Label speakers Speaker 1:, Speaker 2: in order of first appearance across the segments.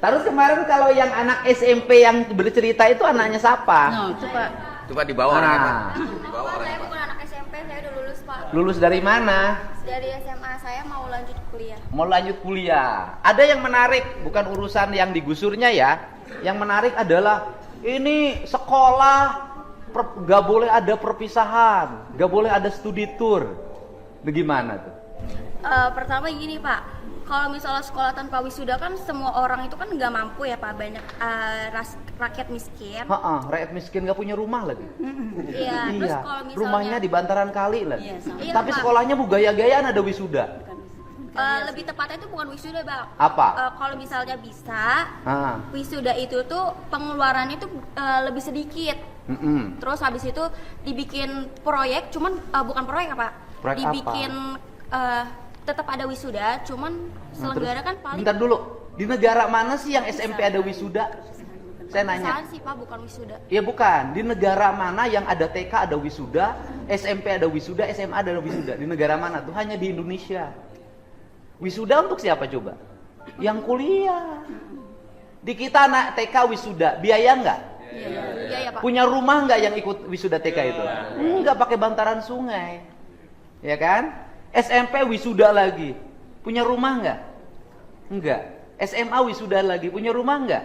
Speaker 1: Terus kemarin kalau yang anak SMP yang bercerita itu anaknya siapa?
Speaker 2: No, coba.
Speaker 3: Coba dibawa orangnya, Pak. Dibawa
Speaker 4: Pak, saya
Speaker 3: orangnya, Pak.
Speaker 4: bukan anak SMP, saya udah lulus Pak.
Speaker 1: Lulus dari mana?
Speaker 4: Dari SMA saya mau lanjut kuliah.
Speaker 1: Mau lanjut kuliah. Ada yang menarik, bukan urusan yang digusurnya ya. Yang menarik adalah ini sekolah gak boleh ada perpisahan, gak boleh ada studi tour. Bagaimana tuh?
Speaker 4: Pertama gini Pak, kalau misalnya sekolah tanpa wisuda kan semua orang itu kan nggak mampu ya Pak, banyak rakyat miskin.
Speaker 1: Rakyat miskin gak punya rumah lagi.
Speaker 4: Iya, terus
Speaker 1: Iya,
Speaker 4: kalau misalnya
Speaker 1: rumahnya di bantaran kali lagi.
Speaker 2: Iya, sama.
Speaker 4: Iya,
Speaker 1: Tapi
Speaker 4: Pak.
Speaker 1: sekolahnya gaya-gayaan ada wisuda.
Speaker 4: lebih tepatnya itu bukan wisuda Bang.
Speaker 1: Apa?
Speaker 4: Kalau misalnya bisa,
Speaker 1: Ah,
Speaker 4: wisuda itu tuh pengeluarannya tuh lebih sedikit. Terus habis itu dibikin proyek, cuman bukan proyek apa?
Speaker 1: Proyek
Speaker 4: dibikin tetap ada wisuda, cuman selenggara kan paling
Speaker 1: Bentar dulu, di negara mana sih yang SMP ada wisuda? Saya nanya.
Speaker 4: kesalahan sih Pak, bukan wisuda.
Speaker 1: Ya bukan, di negara mana yang ada TK ada wisuda, SMP ada wisuda, SMA ada wisuda? Di negara mana tuh? Hanya di Indonesia. Wisuda untuk siapa coba? Yang kuliah. Di kita anak TK wisuda, biaya nggak?
Speaker 4: Iya ya Pak.
Speaker 1: Punya rumah nggak yang ikut wisuda TK itu? Nggak, pakai bantaran sungai. Ya kan? SMP wisuda lagi. Punya rumah nggak? Enggak. SMA wisuda lagi. Punya rumah nggak?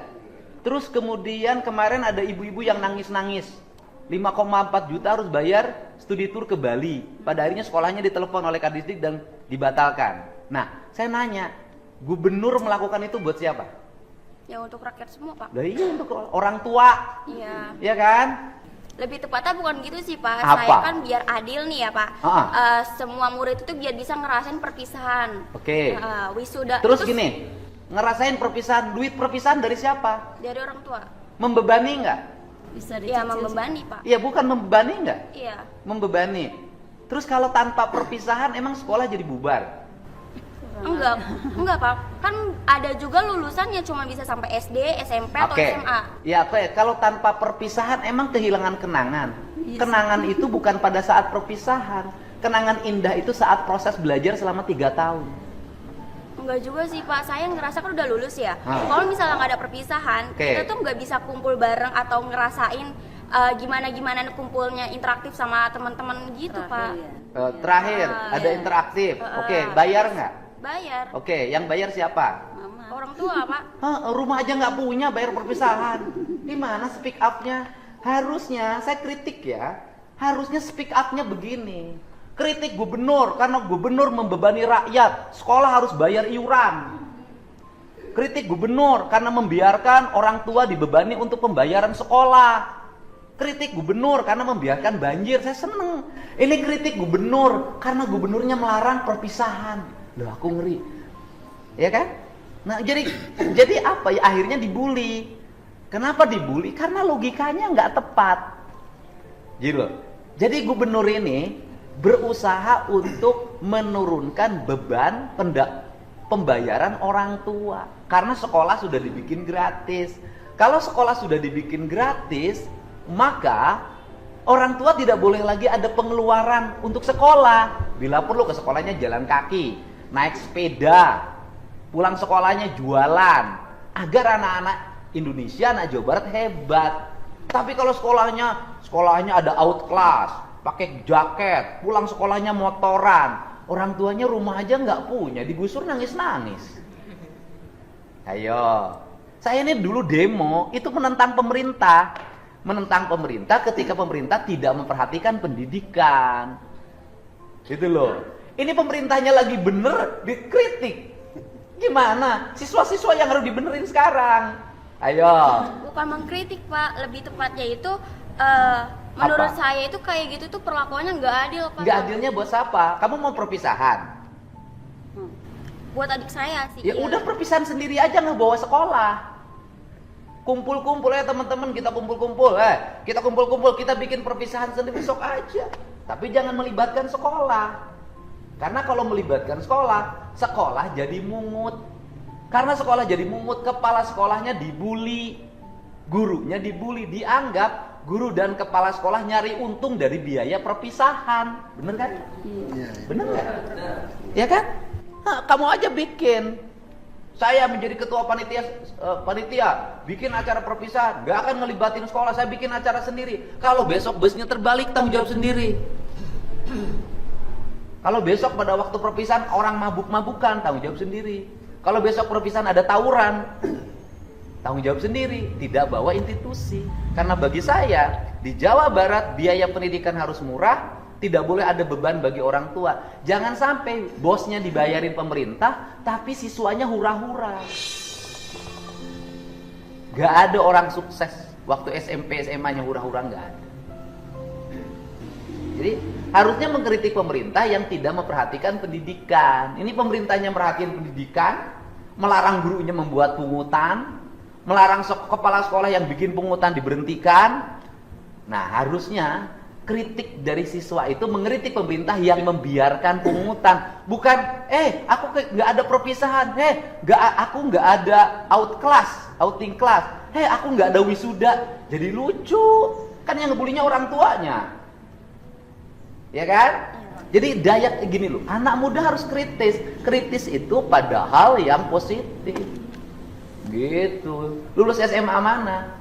Speaker 1: Terus kemudian kemarin ada ibu-ibu yang nangis-nangis. 5,4 juta harus bayar studi tour ke Bali. Pada akhirnya sekolahnya ditelepon oleh Kadisdik dan dibatalkan. Nah, saya nanya, gubernur melakukan itu buat siapa?
Speaker 4: Ya untuk rakyat semua Pak.
Speaker 1: Lah iya, untuk orang tua.
Speaker 4: Iya.
Speaker 1: Ya kan?
Speaker 4: Lebih tepatnya bukan gitu sih Pak.
Speaker 1: Apa?
Speaker 4: Saya kan biar adil nih ya Pak.
Speaker 1: Ah.
Speaker 4: Semua murid itu biar bisa ngerasain perpisahan.
Speaker 1: Oke.
Speaker 4: Wisuda.
Speaker 1: Terus
Speaker 4: itu
Speaker 1: gini, ngerasain perpisahan, duit perpisahan dari siapa?
Speaker 4: dari orang tua.
Speaker 1: Membebani nggak?
Speaker 2: Bisa
Speaker 4: Ya
Speaker 2: dicicil.
Speaker 4: membebani Pak.
Speaker 1: Iya, bukan membebani nggak?
Speaker 4: Iya.
Speaker 1: Membebani. Terus kalau tanpa perpisahan emang sekolah jadi bubar?
Speaker 4: Enggak Pak. Kan ada juga lulusan yang cuma bisa sampai SD, SMP atau
Speaker 1: Oke.
Speaker 4: SMA.
Speaker 1: Ya, oke. Kalau tanpa perpisahan emang kehilangan kenangan. Kenangan itu bukan pada saat perpisahan. Kenangan indah itu saat proses belajar selama 3 tahun.
Speaker 4: Enggak juga sih Pak. Saya ngerasa kan udah lulus ya.
Speaker 1: Ah.
Speaker 4: Kalau misalnya nggak ada perpisahan,
Speaker 1: Oke.
Speaker 4: kita tuh nggak bisa kumpul bareng atau ngerasain gimana kumpulnya interaktif sama teman-teman gitu Pak.
Speaker 2: Ya.
Speaker 1: Terakhir, ada interaktif. Oke, bayar nggak?
Speaker 4: Bayar.
Speaker 1: Oke, yang bayar siapa?
Speaker 2: Mama.
Speaker 4: Orang tua Pak.
Speaker 1: Rumah aja nggak punya, bayar perpisahan. Gimana speak up-nya? Harusnya, saya kritik ya, harusnya speak up-nya begini. Kritik gubernur, karena gubernur membebani rakyat, sekolah harus bayar iuran. Kritik gubernur, karena membiarkan orang tua dibebani untuk pembayaran sekolah. Kritik gubernur, karena membiarkan banjir, saya seneng. Ini kritik gubernur, karena gubernurnya melarang perpisahan. Loh, aku ngeri. Ya kan? Nah, jadi apa ya? Akhirnya dibully. Kenapa dibully? Karena logikanya nggak tepat. Gitu loh. Jadi gubernur ini berusaha untuk menurunkan beban pembayaran orang tua. Karena sekolah sudah dibikin gratis. Kalau sekolah sudah dibikin gratis, maka orang tua tidak boleh lagi ada pengeluaran untuk sekolah. Bila perlu ke sekolahnya jalan kaki, naik sepeda, pulang sekolahnya jualan, agar anak-anak Indonesia, anak Jawa Barat hebat. Tapi kalau sekolahnya ada outclass, pakai jaket, pulang sekolahnya motoran, orang tuanya rumah aja nggak punya, digusur nangis-nangis. Ayo, saya ini dulu demo, itu menentang pemerintah ketika pemerintah tidak memperhatikan pendidikan. Gitu loh. Ini pemerintahnya lagi bener, dikritik. Gimana? Siswa-siswa yang harus dibenerin sekarang. Ayo.
Speaker 4: Bukan mengkritik Pak, lebih tepatnya itu menurut saya itu kayak gitu tuh perlakuannya nggak adil Pak.
Speaker 1: Nggak adilnya buat siapa? Kamu mau perpisahan?
Speaker 4: Buat adik saya sih.
Speaker 1: Ya
Speaker 4: iya.
Speaker 1: udah perpisahan sendiri aja, nggak bawa sekolah. Kumpul-kumpul ya teman-teman, kita kumpul-kumpul. Kita kumpul-kumpul, kita bikin perpisahan sendiri, sok aja. Tapi jangan melibatkan sekolah. Karena kalau melibatkan sekolah, sekolah jadi mungut. Karena sekolah jadi mungut, kepala sekolahnya dibully. Gurunya dibully, dianggap guru dan kepala sekolah nyari untung dari biaya perpisahan. Bener kan?
Speaker 2: Iya.
Speaker 1: Bener nggak? Ya kan? Kamu aja bikin saya menjadi ketua panitia bikin acara perpisahan, nggak akan ngelibatin sekolah, saya bikin acara sendiri. Kalau besok busnya terbalik, tanggung jawab sendiri. Kalau besok pada waktu perpisahan orang mabuk-mabukan, tanggung jawab sendiri. Kalau besok perpisahan ada tawuran, tanggung jawab sendiri. Tidak bawa institusi. Karena bagi saya di Jawa Barat biaya pendidikan harus murah. Tidak boleh ada beban bagi orang tua. Jangan sampai bosnya dibayarin pemerintah, tapi siswanya hura-hura. Gak ada orang sukses waktu SMP, SMA-nya hura-hura, gak ada. Jadi harusnya mengkritik pemerintah yang tidak memperhatikan pendidikan. Ini pemerintahnya merhatiin pendidikan, melarang gurunya membuat pungutan, melarang kepala sekolah yang bikin pungutan diberhentikan. Nah, harusnya kritik dari siswa itu mengkritik pemerintah yang membiarkan pungutan, bukan aku nggak ada perpisahan, aku nggak ada outing class, aku nggak ada wisuda. Jadi lucu kan, yang ngebulinya orang tuanya, ya kan? Jadi daya gini loh, anak muda harus kritis itu pada hal yang positif gitu. Lulus SMA mana?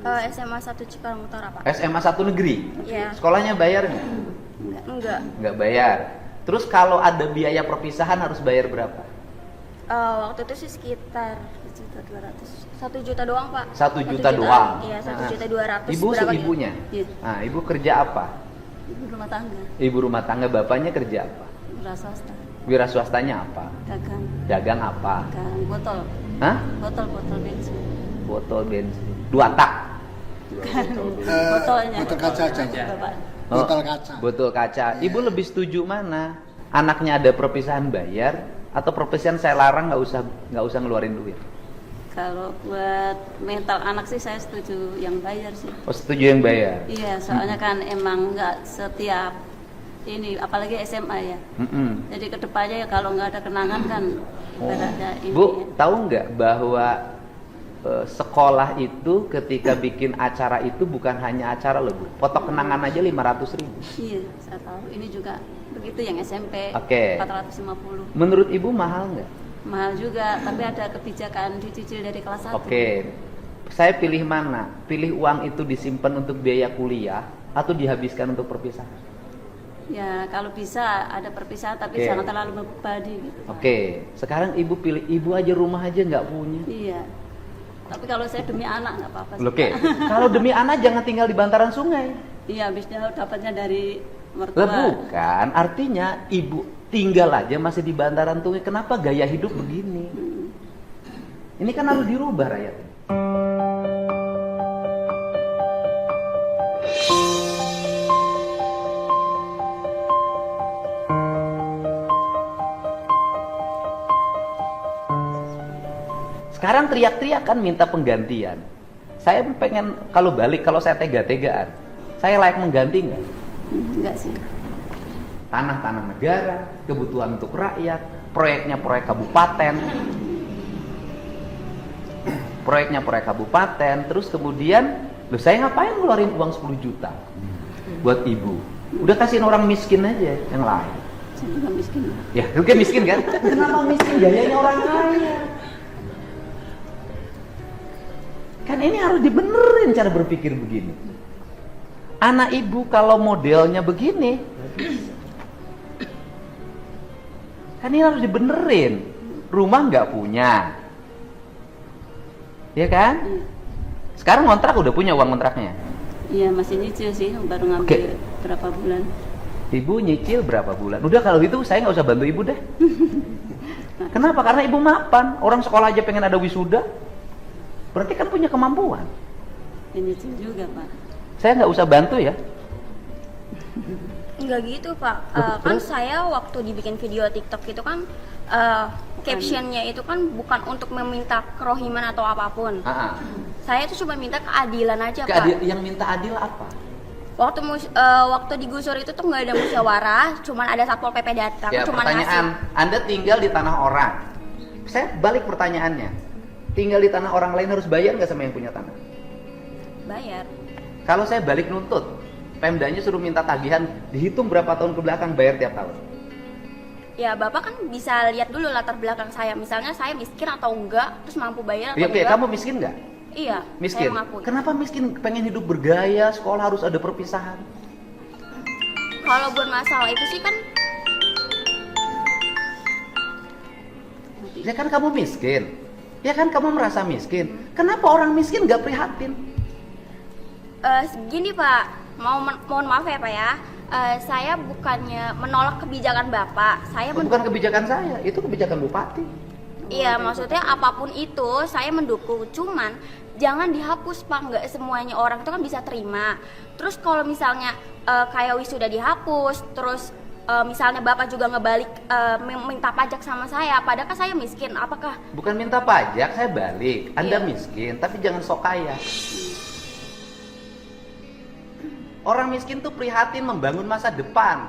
Speaker 4: SMA 1 Cikarang Utara, Pak.
Speaker 1: SMA 1 negeri?
Speaker 4: Iya.
Speaker 1: Sekolahnya bayar nggak?
Speaker 4: Enggak.
Speaker 1: Nggak bayar. Terus kalau ada biaya perpisahan harus bayar berapa?
Speaker 4: Waktu itu sih sekitar 1 juta doang, Pak.
Speaker 1: 1 juta doang?
Speaker 4: Iya, 1.200.000.
Speaker 1: Ibu ibunya?
Speaker 2: Iya.
Speaker 1: Nah, ibu kerja apa?
Speaker 2: Ibu rumah tangga,
Speaker 1: Ibu rumah tangga, bapaknya kerja apa?
Speaker 2: wira swasta,
Speaker 1: Wira swastanya apa?
Speaker 2: dagang,
Speaker 1: Dagang apa?
Speaker 2: dagang botol,
Speaker 1: Hah?
Speaker 2: botol bensin,
Speaker 1: Botol bensin. 2 tak?
Speaker 2: botolnya,
Speaker 5: botol kaca aja.
Speaker 2: Bapak.
Speaker 5: Botol kaca.
Speaker 1: Botol kaca. Ibu lebih setuju mana? Anaknya ada perpisahan bayar atau perpisahan saya larang nggak usah ngeluarin duit?
Speaker 2: Kalau buat mental anak sih saya setuju yang bayar sih.
Speaker 1: Oh, setuju yang bayar.
Speaker 2: Iya, soalnya kan emang nggak setiap ini, apalagi SMA ya.
Speaker 1: Mm-mm.
Speaker 2: Jadi kedepannya ya kalau nggak ada kenangan kan ibaratnya ini.
Speaker 1: Bu, tahu nggak bahwa sekolah itu ketika bikin acara itu bukan hanya acara loh, Bu. Foto kenangan aja 500.000.
Speaker 2: Iya, saya tahu. Ini juga begitu yang SMP.
Speaker 1: Oke.
Speaker 2: 450.
Speaker 1: Menurut Ibu mahal nggak?
Speaker 2: Mahal juga, tapi ada kebijakan dicicil dari kelas 1.
Speaker 1: Oke. Saya pilih mana? Pilih uang itu disimpan untuk biaya kuliah atau dihabiskan untuk perpisahan?
Speaker 2: Ya, kalau bisa ada perpisahan tapi
Speaker 1: Oke.
Speaker 2: jangan terlalu membebani gitu.
Speaker 1: Oke. Sekarang Ibu pilih, Ibu aja rumah aja nggak punya.
Speaker 2: Iya. Tapi kalau saya demi anak nggak apa-apa sih.
Speaker 1: Oke. Kalau demi anak jangan tinggal di bantaran sungai.
Speaker 2: Iya, habisnya dapatnya dari
Speaker 1: Lah
Speaker 2: mertua.
Speaker 1: bukan, artinya Ibu tinggal aja masih di bantaran sungai. Kenapa gaya hidup begini? Ini kan harus dirubah rakyat. Sekarang teriak-teriak kan minta penggantian. Saya pengen kalau saya tega-tegaan, saya layak mengganti nggak?
Speaker 2: Enggak sih.
Speaker 1: Tanah-tanah negara, kebutuhan untuk rakyat, proyeknya proyek kabupaten, terus kemudian, loh saya ngapain ngeluarin uang 10 juta buat ibu? Udah kasihin orang miskin aja yang lain.
Speaker 2: Saya juga miskin.
Speaker 1: Ya, lu kan miskin kan? Kenapa miskin? Biayanya orang kaya. Kan ini harus dibenerin cara berpikir begini. Anak ibu kalau modelnya begini, kan ini harus dibenerin. Rumah nggak punya, ya kan?
Speaker 2: Iya.
Speaker 1: Sekarang kontrak udah punya uang kontraknya.
Speaker 2: Iya, masih nyicil sih, baru ngambil berapa bulan.
Speaker 1: Ibu nyicil berapa bulan? Udah kalau gitu saya nggak usah bantu ibu deh. Kenapa? Karena ibu mapan. Orang sekolah aja pengen ada wisuda. Berarti kan punya kemampuan.
Speaker 2: Ya, nyicil juga, Pak.
Speaker 1: Saya nggak usah bantu ya.
Speaker 4: Enggak gitu, Pak. Kan
Speaker 1: Terus?
Speaker 4: saya waktu dibikin video TikTok itu kan captionnya itu kan bukan untuk meminta kerohiman atau apapun. Saya itu cuma minta keadilan aja, Pak.
Speaker 1: Yang minta adil apa?
Speaker 4: Waktu digusur itu tuh nggak ada musyawarah, cuman ada satpol PP datang,
Speaker 1: Ya,
Speaker 4: cuman
Speaker 1: pertanyaan,
Speaker 4: ngasih.
Speaker 1: Anda tinggal di tanah orang. Saya balik pertanyaannya. Tinggal di tanah orang lain harus bayar nggak sama yang punya tanah?
Speaker 4: Bayar.
Speaker 1: Kalau saya balik nuntut, Pemdanya suruh minta tagihan, dihitung berapa tahun ke belakang, bayar tiap tahun.
Speaker 4: Ya Bapak kan bisa lihat dulu latar belakang saya, misalnya saya miskin atau enggak, terus mampu bayar atau
Speaker 1: Oke,
Speaker 4: enggak.
Speaker 1: kamu miskin nggak?
Speaker 4: Iya,
Speaker 1: Miskin.
Speaker 4: saya mengakui.
Speaker 1: Kenapa miskin? Pengen hidup bergaya, sekolah harus ada perpisahan.
Speaker 4: Kalau buat masalah itu sih kan
Speaker 1: Ya kan kamu miskin. Ya kan kamu merasa miskin. Kenapa orang miskin nggak prihatin?
Speaker 4: gini Pak, mohon maaf ya Pak ya. Saya bukannya menolak kebijakan Bapak. Saya
Speaker 1: Bukan kebijakan saya, itu kebijakan bupati.
Speaker 4: Iya, maksudnya apapun itu saya mendukung. Cuman jangan dihapus Pak, nggak semuanya orang itu kan bisa terima. Terus kalau misalnya kayak wisuda dihapus, terus misalnya Bapak juga ngebalik minta pajak sama saya, padahal kan saya miskin, apakah?
Speaker 1: Bukan minta pajak, saya balik. Anda
Speaker 4: Iya.
Speaker 1: miskin, tapi jangan sok kaya. Orang miskin tuh prihatin membangun masa depan.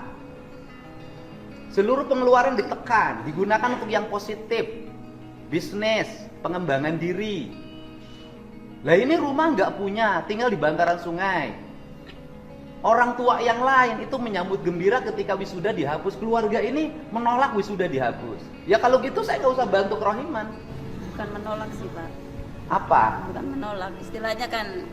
Speaker 1: Seluruh pengeluaran ditekan, digunakan untuk yang positif. Bisnis, pengembangan diri. Lah ini rumah nggak punya, tinggal di bantaran sungai. Orang tua yang lain itu menyambut gembira ketika wisuda dihapus. Keluarga ini menolak wisuda dihapus. Ya kalau gitu saya nggak usah bantu kerohiman.
Speaker 2: Bukan menolak sih Pak,
Speaker 1: Apa?
Speaker 2: bukan menolak, istilahnya kan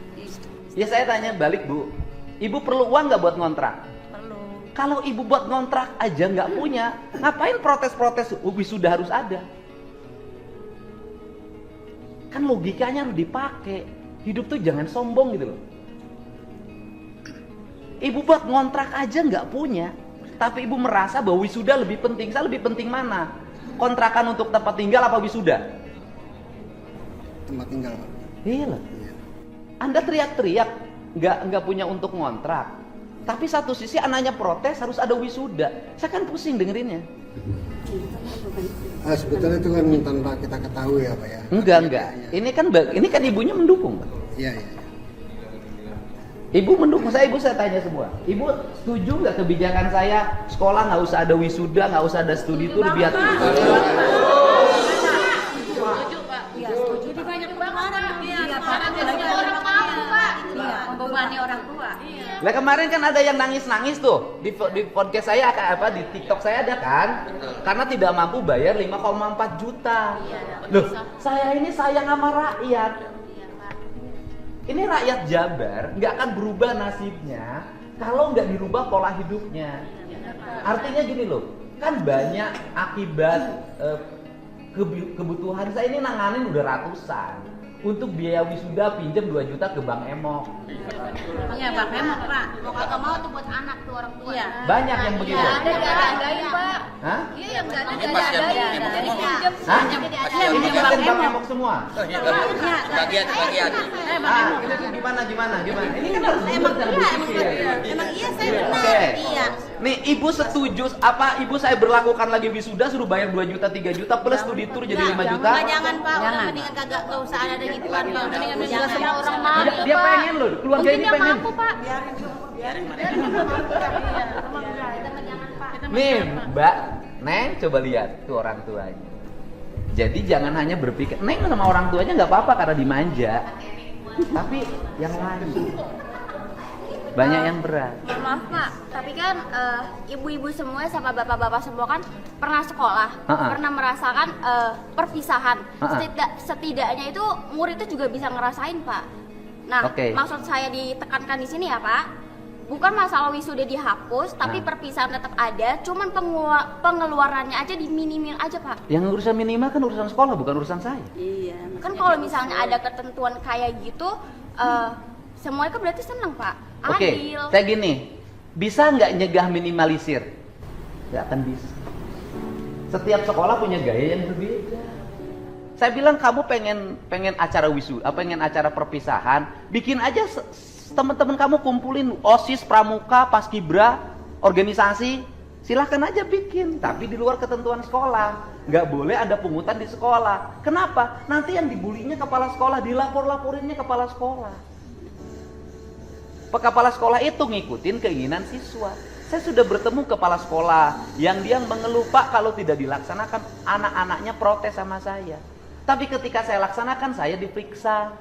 Speaker 1: Ya saya tanya balik Bu, ibu perlu uang nggak buat ngontrak?
Speaker 2: perlu.
Speaker 1: Kalau ibu buat ngontrak aja nggak punya, ngapain protes-protes wisuda harus ada? Kan logikanya harus dipakai. Hidup tuh jangan sombong gitu loh. Ibu buat ngontrak aja nggak punya, tapi ibu merasa bahwa wisuda lebih penting. Saya lebih penting mana? Kontrakan untuk tempat tinggal apa wisuda?
Speaker 5: Tempat tinggal, Pak.
Speaker 1: Iya loh. Anda teriak-teriak nggak punya untuk ngontrak, tapi satu sisi anaknya protes harus ada wisuda. Saya kan pusing dengerinnya.
Speaker 5: Sebetulnya itu kan tanpa kita ketahui ya Pak ya.
Speaker 1: Enggak.
Speaker 5: Iya.
Speaker 1: Ini kan ibunya mendukung. Pak.
Speaker 5: Iya.
Speaker 1: Ibu mendukung saya, ibu saya tanya semua. Ibu setuju nggak kebijakan saya sekolah nggak usah ada wisuda, nggak usah ada studi tour biar
Speaker 2: Membebani orang tua.
Speaker 1: Lah kemarin kan ada yang nangis-nangis tuh di podcast saya di TikTok saya ada kan, karena tidak mampu bayar 5,4 juta. Loh, saya ini sayang sama rakyat. Ini rakyat Jabar nggak akan berubah nasibnya kalau nggak dirubah pola hidupnya. Artinya gini loh, kan banyak akibat kebutuhan saya ini nanganin udah ratusan. Untuk biaya wisuda pinjam 2 juta ke Bang Emok.
Speaker 2: Iya Bang Emok Pak.
Speaker 4: Mau kagak mau tuh buat anak tuh orang tua.
Speaker 2: Iya.
Speaker 1: Banyak yang begitu.
Speaker 4: Ada Pak.
Speaker 1: Hah?
Speaker 4: Iya yang nggak ada
Speaker 3: Ini pasien
Speaker 4: ada.
Speaker 3: Bang Emok.
Speaker 1: Hah?
Speaker 3: Pasien
Speaker 1: Ini
Speaker 3: Bang
Speaker 1: pasien Bang
Speaker 2: Emok.
Speaker 1: Emok semua.
Speaker 3: Oh, iya. Sebagian.
Speaker 1: Ini gimana? Ini kan harus jujur cara berpikir.
Speaker 2: Emang iya saya
Speaker 1: Oke.
Speaker 2: Iya.
Speaker 1: Nih ibu setuju apa ibu saya berlakukan lagi wisuda suruh bayar 2 juta 3 juta plus studi tour jadi 5 juta?
Speaker 2: Jangan Pak,
Speaker 6: Jangan.
Speaker 2: mendingan kagak usah ada gituan Pak. Mendingan
Speaker 6: Jangan.
Speaker 2: semua orang mau.
Speaker 1: Dia pengen loh, keluarga ini pengen. Nih Mbak, Neng coba lihat tuh orang tuanya. Jadi jangan hanya berpikir Neng sama orang tuanya nggak apa-apa karena dimanja, tapi yang lain banyak yang berat.
Speaker 4: Mohon maaf Pak, tapi kan ibu-ibu semua sama bapak-bapak semua kan pernah sekolah, pernah merasakan perpisahan. Setidaknya itu murid itu juga bisa ngerasain Pak. Nah,
Speaker 1: Oke.
Speaker 4: maksud saya ditekankan di sini ya Pak, bukan masalah wisuda dihapus, tapi perpisahan tetap ada, cuman pengeluarannya aja diminimin aja Pak.
Speaker 1: Yang urusan minimal kan urusan sekolah bukan urusan saya.
Speaker 2: Iya.
Speaker 4: Kan kalau misalnya ada ketentuan kayak gitu, semuanya kan berarti seneng Pak.
Speaker 1: Oke,
Speaker 4: Adil.
Speaker 1: saya gini, bisa nggak nyegah minimalisir? Nggak akan bisa. Setiap sekolah punya gaya yang berbeda. Saya bilang kamu pengen acara wisuda, pengen acara perpisahan, bikin aja teman-teman kamu kumpulin OSIS, Pramuka, Paskibra, organisasi, silahkan aja bikin, tapi di luar ketentuan sekolah. Nggak boleh ada pungutan di sekolah. Kenapa? Nanti yang dibulinya kepala sekolah, dilapor-laporinnya kepala sekolah. Kepala sekolah itu ngikutin keinginan siswa. Saya sudah bertemu kepala sekolah yang dia mengeluh, Pak, kalau tidak dilaksanakan anak-anaknya protes sama saya. Tapi ketika saya laksanakan, saya diperiksa.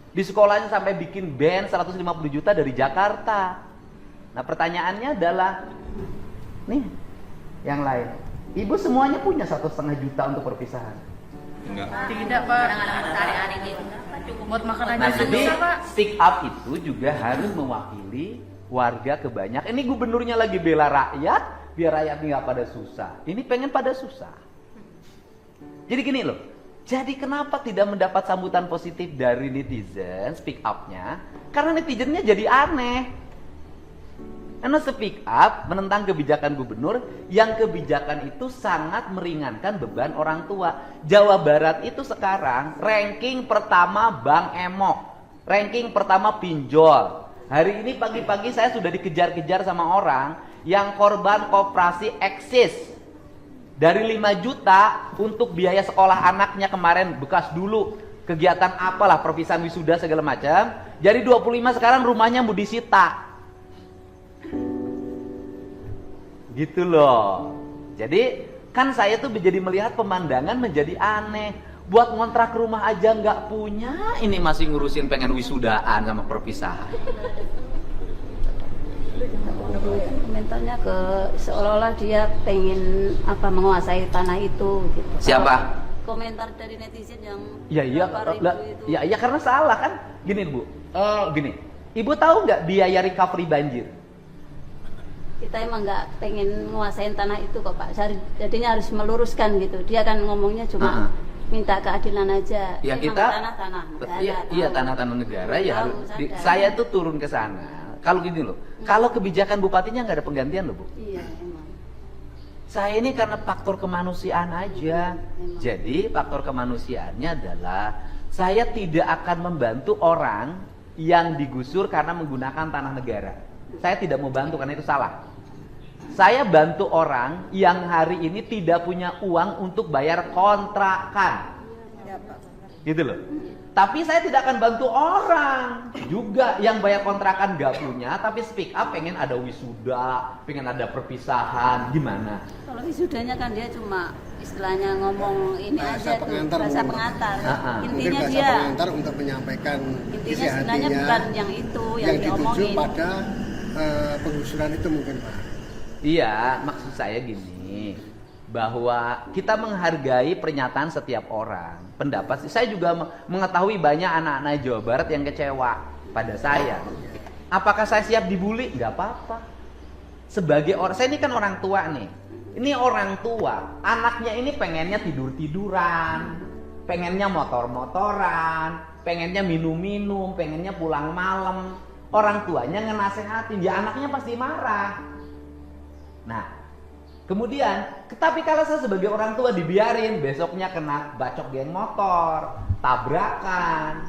Speaker 1: Di sekolahnya sampai bikin band 150 juta dari Jakarta. Nah pertanyaannya adalah, nih Yang lain. Ibu semuanya punya 1,5 juta untuk perpisahan.
Speaker 3: Enggak.
Speaker 6: Tidak, Pak. Buat makan aja
Speaker 1: Nah, jadi
Speaker 6: susah, Pak.
Speaker 1: speak up itu juga harus mewakili warga kebanyakan. Ini gubernurnya lagi bela rakyat, biar rakyat nggak pada susah. Ini pengen pada susah. Jadi gini loh. Jadi kenapa tidak mendapat sambutan positif dari netizen speak up-nya? Karena netizennya jadi aneh. Karena speak up menentang kebijakan gubernur yang kebijakan itu sangat meringankan beban orang tua. Jawa Barat itu sekarang ranking pertama Bank Emok, ranking pertama pinjol. Hari ini pagi-pagi saya sudah dikejar-kejar sama orang yang korban koperasi eksis. Dari 5 juta untuk biaya sekolah anaknya kemarin bekas dulu kegiatan apalah perpisahan wisuda segala macam. Jadi 25 sekarang rumahnya mau disita. Gitu loh. Jadi kan saya tuh jadi melihat pemandangan menjadi aneh. Buat ngontrak rumah aja nggak punya, ini masih ngurusin pengen wisudaan sama perpisahan.
Speaker 2: Komentarnya ke seolah-olah dia pengen menguasai tanah itu gitu.
Speaker 1: Siapa?
Speaker 2: Komentar dari netizen yang
Speaker 1: Iya,
Speaker 2: berapa ribu itu.
Speaker 1: ya karena salah kan. Gini Bu, gini. Ibu tahu nggak biaya recovery banjir?
Speaker 2: Kita emang nggak pengen nguasain tanah itu kok Pak. Jadinya harus meluruskan gitu. Dia kan ngomongnya cuma minta keadilan aja.
Speaker 1: Ya
Speaker 2: Emang
Speaker 1: kita
Speaker 2: tanah negara.
Speaker 1: Iya tanah-tanah negara ya
Speaker 2: Tahu,
Speaker 1: harus.
Speaker 2: sadar.
Speaker 1: Saya tuh turun ke sana. Kalau gini loh, kalau kebijakan bupatinya nggak ada penggantian loh Bu.
Speaker 2: Iya emang.
Speaker 1: Saya ini karena faktor kemanusiaan aja. Jadi faktor kemanusiaannya adalah saya tidak akan membantu orang yang digusur karena menggunakan tanah negara. Saya tidak mau bantu karena itu salah. Saya bantu orang yang hari ini tidak punya uang untuk bayar kontrakan. Gitu loh. Tapi saya tidak akan bantu orang juga yang bayar kontrakan gak punya, tapi speak up pengen ada wisuda, pengen ada perpisahan, gimana?
Speaker 2: Kalau wisudanya kan dia cuma istilahnya ngomong ini
Speaker 5: Bahasa
Speaker 2: aja tuh,
Speaker 5: pengantar
Speaker 2: bahasa
Speaker 5: mungkin.
Speaker 2: pengantar.
Speaker 5: Mungkin
Speaker 2: Intinya
Speaker 5: bahasa
Speaker 2: dia
Speaker 5: pengantar untuk menyampaikan
Speaker 2: intinya
Speaker 5: isi
Speaker 2: sebenarnya
Speaker 5: hatinya
Speaker 2: bukan yang itu yang
Speaker 5: dituju
Speaker 2: diomongin.
Speaker 5: pada penggusuran itu mungkin Pak.
Speaker 1: Iya, maksud saya gini, bahwa kita menghargai pernyataan setiap orang. Pendapat saya juga mengetahui banyak anak-anak Jawa Barat yang kecewa pada saya. Apakah saya siap dibully? Nggak apa-apa. Sebagai orang, saya ini kan orang tua nih. Ini orang tua, anaknya ini pengennya tidur-tiduran, pengennya motor-motoran, pengennya minum-minum, pengennya pulang malam. Orang tuanya ngenasehatin, ya anaknya pasti marah. Nah, kemudian, tapi kalau saya sebagai orang tua dibiarin, besoknya kena bacok geng motor, tabrakan,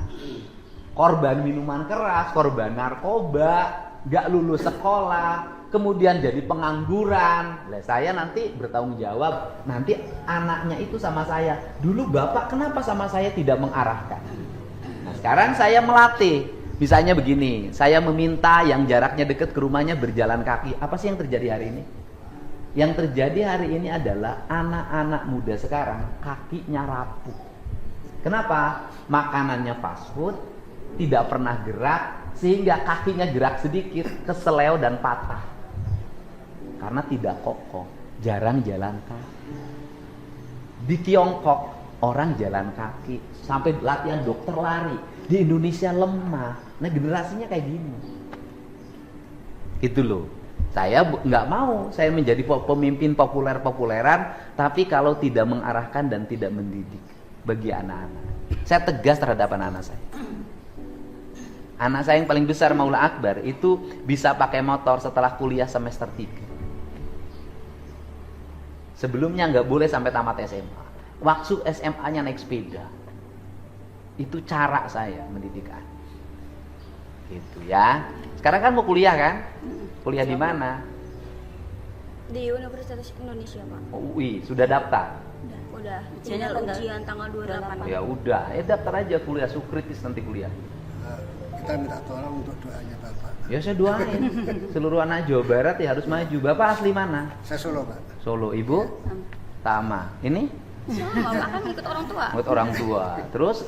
Speaker 1: korban minuman keras, korban narkoba, gak lulus sekolah, kemudian jadi pengangguran. Lah saya nanti bertanggung jawab, nanti anaknya itu sama saya. Dulu bapak kenapa sama saya tidak mengarahkan? Nah sekarang saya melatih. Misalnya begini, saya meminta yang jaraknya dekat ke rumahnya berjalan kaki. Apa sih yang terjadi hari ini? Yang terjadi hari ini adalah anak-anak muda sekarang kakinya rapuh. Kenapa? Makanannya fast food, tidak pernah gerak, sehingga kakinya gerak sedikit, keseleo dan patah. Karena tidak kokoh, jarang jalan kaki. Di Tiongkok, orang jalan kaki, sampai latihan dokter lari. Di Indonesia lemah. Nah generasinya kayak gini. Itu loh. Saya nggak mau saya menjadi pemimpin populer-populeran, tapi kalau tidak mengarahkan dan tidak mendidik bagi anak-anak. Saya tegas terhadap anak-anak saya. Anak saya yang paling besar Maula Akbar itu bisa pakai motor setelah kuliah semester 3. Sebelumnya nggak boleh sampai tamat SMA. Waktu SMA-nya naik sepeda. Itu cara saya mendidik anak. Gitu ya. Sekarang kan mau kuliah kan? Kuliah di mana?
Speaker 4: Di Universitas Indonesia, Pak.
Speaker 1: UI, sudah daftar?
Speaker 4: Udah.
Speaker 2: Ujiannya
Speaker 4: Tinggal
Speaker 2: tanggal
Speaker 4: ujian tanggal 28.
Speaker 1: Ya udah, daftar aja kuliah Sukritis nanti kuliah.
Speaker 5: Kita minta tolong untuk doanya Bapak.
Speaker 1: Ya saya doain. Seluruh anak Jawa Barat ya harus maju. Bapak asli mana?
Speaker 5: Saya Solo Pak.
Speaker 1: Solo. Ibu? Sama. Ini?
Speaker 4: Bapak kan ikut orang tua.
Speaker 1: Buat orang tua. Terus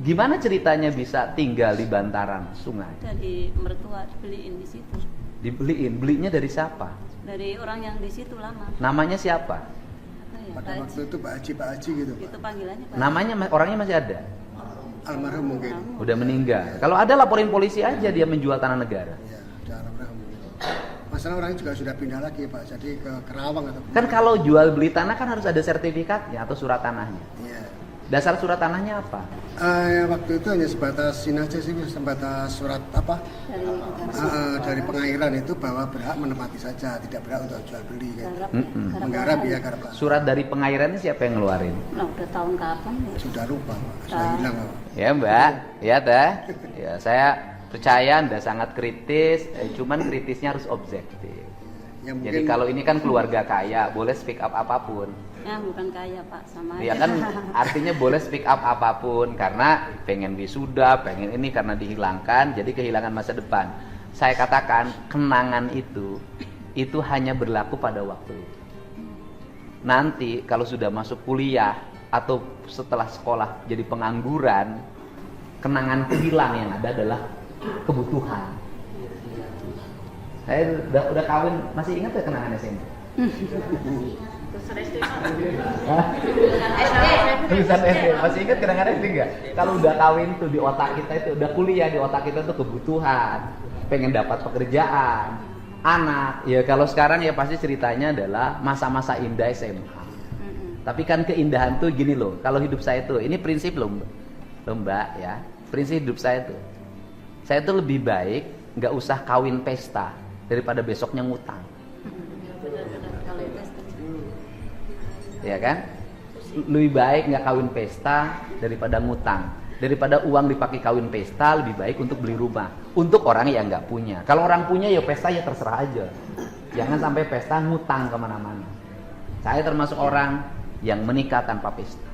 Speaker 1: gimana ceritanya bisa tinggal di bantaran sungai?
Speaker 2: Dari mertua dibeliin di situ.
Speaker 1: Dibeliin, belinya dari siapa?
Speaker 2: Dari orang yang di situ lama.
Speaker 1: Namanya siapa?
Speaker 2: Apa ya,
Speaker 5: Pada
Speaker 2: Pak
Speaker 5: waktu itu Pak Haji gitu Pak.
Speaker 2: itu panggilannya Pak.
Speaker 1: Namanya orangnya masih ada?
Speaker 5: Almarhum mungkin.
Speaker 1: Udah meninggal. Kalau ada laporin polisi aja dia menjual tanah negara.
Speaker 5: Ya, udah almarhum mungkin. Masalah orangnya juga sudah pindah lagi Pak, jadi ke Kerawang atau
Speaker 1: Kan kalau jual beli tanah kan harus ada sertifikatnya atau surat tanahnya.
Speaker 5: Iya.
Speaker 1: Dasar surat tanahnya apa?
Speaker 5: Ya, waktu itu hanya sebatas ini aja sih, sebatas surat apa dari pengairan itu bahwa berhak menempati saja, tidak berhak untuk jual beli kan. Menggarap ya garap.
Speaker 1: Surat dari pengairan ini siapa yang ngeluarin?
Speaker 2: Nah, udah tahun kapan ya?
Speaker 5: Sudah lupa Pak, sudah hilang Pak.
Speaker 1: Ya Mbak, ya teh. Ya saya percaya Anda sangat kritis, cuman kritisnya harus objektif.
Speaker 5: Ya, mungkin,
Speaker 1: Jadi kalau ini kan keluarga kaya, boleh speak up apapun.
Speaker 2: Ya bukan kaya Pak, sama
Speaker 1: Ya
Speaker 2: aja.
Speaker 1: kan artinya boleh speak up apapun karena pengen wisuda, pengen ini karena dihilangkan, jadi kehilangan masa depan. Saya katakan kenangan itu hanya berlaku pada waktu itu. Nanti kalau sudah masuk kuliah atau setelah sekolah jadi pengangguran, kenangan itu hilang, yang ada adalah kebutuhan. Saya udah kawin, masih ingat ya kenangan SMP? Tulisan SD, masih ingat kenangan SD nggak? Kalau udah kawin tuh di otak kita itu, udah kuliah di otak kita tuh kebutuhan, pengen dapat pekerjaan, anak. Ya kalau sekarang ya pasti ceritanya adalah masa-masa indah SMA. Tapi kan keindahan tuh gini loh, kalau hidup saya tuh, ini prinsip loh Mbak ya, prinsip hidup saya tuh lebih baik nggak usah kawin pesta daripada besoknya ngutang.
Speaker 2: Kalau itu setuju.
Speaker 1: Ya kan? Lebih baik nggak kawin pesta daripada ngutang. Daripada uang dipakai kawin pesta, lebih baik untuk beli rumah. Untuk orang yang nggak punya. Kalau orang punya ya pesta ya terserah aja. Jangan sampai pesta ngutang kemana-mana. Saya termasuk orang yang menikah tanpa pesta.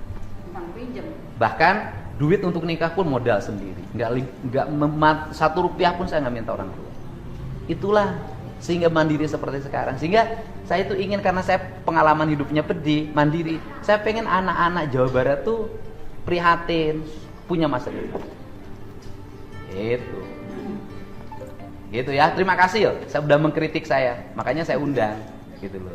Speaker 1: Bahkan duit untuk nikah pun modal sendiri. Nggak satu rupiah pun saya nggak minta orang tua. Itulah sehingga mandiri seperti sekarang. Sehingga saya itu ingin, karena saya pengalaman hidupnya pedih, mandiri. Saya pengen anak-anak Jawa Barat tuh prihatin, punya masa depan. Gitu ya. Terima kasih loh. Saya udah mengkritik saya, makanya saya undang gitu loh.